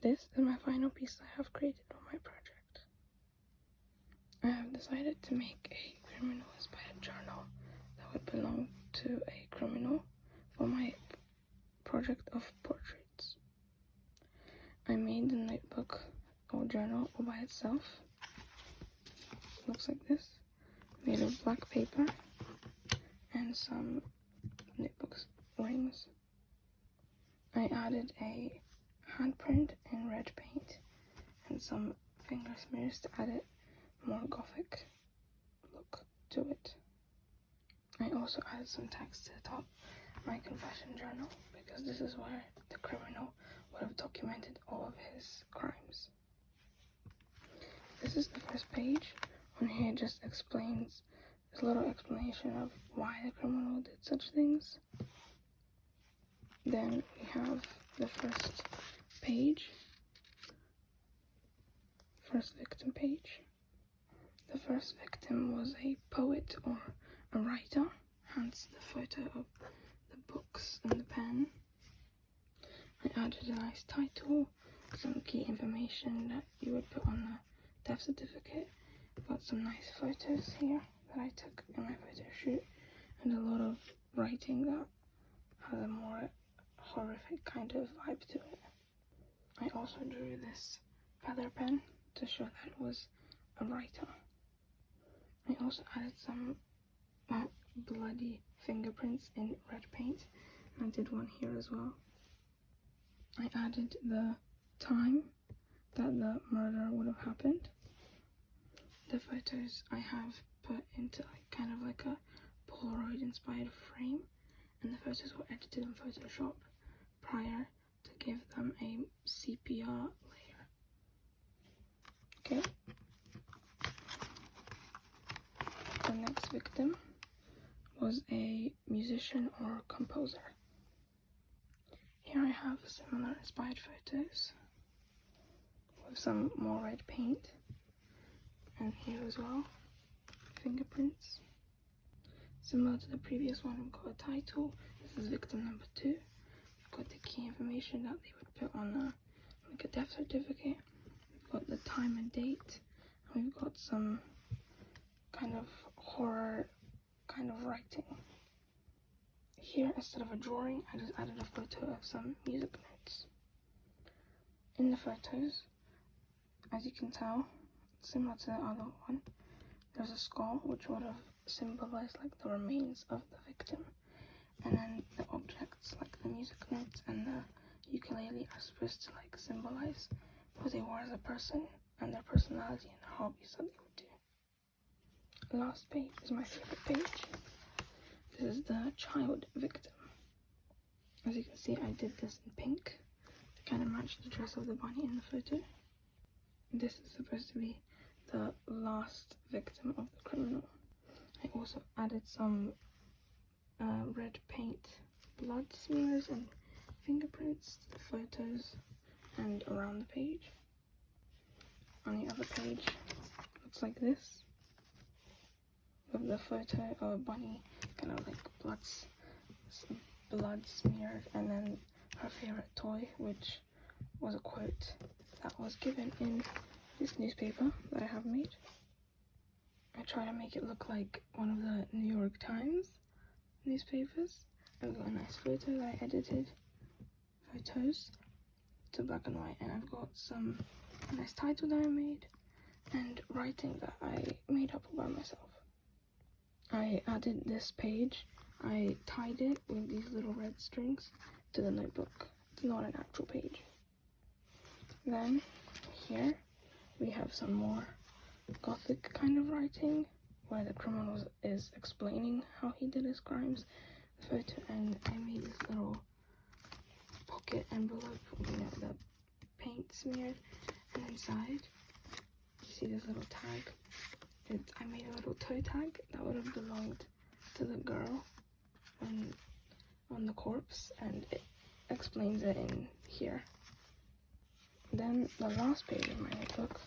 This is my final piece I have created on my project. I have decided to make a criminal-inspired journal that would belong to a criminal for my project of portraits. I made the notebook or journal all by itself. It looks like this, made of black paper and some notebook's rings. I added a handprint in red paint and some finger smears to add it more gothic look to it. I also added some text to the top, my confession journal, because this is where the criminal would have documented all of his crimes. This is the first page. On here it just explains, there's a little explanation of why the criminal did such things. Then we have the first page, first victim page. The first victim was a poet or a writer, hence the photo of the books and the pen. I added a nice title, some key information that you would put on the death certificate. Got some nice photos here that I took in my photo shoot, and a lot of writing that has a more horrific kind of vibe to it. I also drew this feather pen to show that it was a writer. I also added some bloody fingerprints in red paint, and I did one here as well. I added the time that the murder would have happened. The photos I have put into kind of like a Polaroid inspired frame, and the photos were edited in Photoshop prior to give them a sepia layer. Okay. The next victim was a musician or composer. Here I have similar inspired photos with some more red paint, and here as well, fingerprints. Similar to the previous one, we've got a title. This is victim number 2. We've got the key information that they would put on like a death certificate. We've got the time and date, and we've got some kind of horror kind of writing. Here, instead of a drawing, I just added a photo of some music notes. In the photos, as you can tell, similar to the other one, there's a skull which would have symbolized like the remains of the victim, and then the objects like the music notes and the ukulele are supposed to like symbolize who they were as a person and their personality and the hobbies that they would do. The last page is my favorite page. This is the child victim. As you can see, I did this in pink to kind of match the dress of the bunny in the photo. This is supposed to be the last victim of the criminal. I also added some red paint blood smears and fingerprints to the photos and around the page. On the other page, looks like this, with the photo of a bunny, kind of like blood smeared, and then her favorite toy, which was a quote that was given in this newspaper that I have made. I try to make it look like one of the New York Times newspapers. I've got a nice photo that I edited, photos to black and white, and I've got some nice title that I made and writing that I made up by myself. I added this page, I tied it with these little red strings to the notebook. It's not an actual page. Then here we have some more gothic kind of writing where the criminal is explaining how he did his crimes, the photo, and I made this little pocket envelope with the paint smeared, and inside you see this little tag. I made a little toe tag that would have belonged to the girl on the corpse, and it explains it in here. Then the last page of my notebook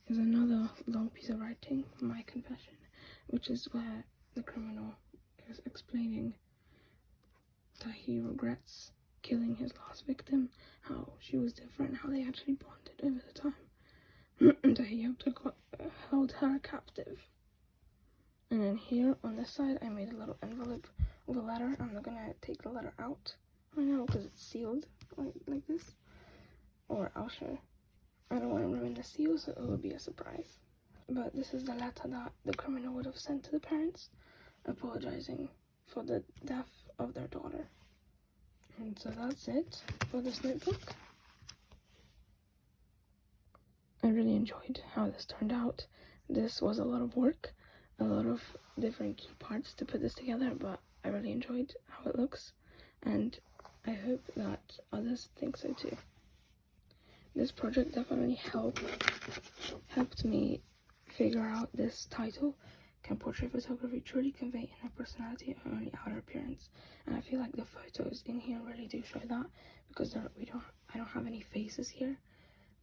is another long piece of writing, my confession, which is where the criminal is explaining that he regrets killing his last victim, how she was different, how they actually bonded over the time. And he held her captive. And then here on this side, I made a little envelope with a letter. I'm not gonna take the letter out right now because it's sealed like this. Or I'll show. I don't want to ruin the seal, so it will be a surprise. But this is the letter that the criminal would have sent to the parents, apologizing for the death of their daughter. And so that's it for this notebook. I really enjoyed how this turned out. This was a lot of work, a lot of different key parts to put this together, but I really enjoyed how it looks, and I hope that others think so too. This project definitely helped me figure out this title. Can portrait photography truly convey inner personality or only outer appearance? And I feel like the photos in here really do show that, because I don't have any faces here,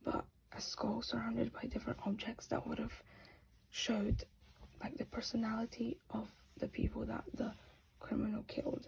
but a skull surrounded by different objects that would have showed like the personality of the people that the criminal killed.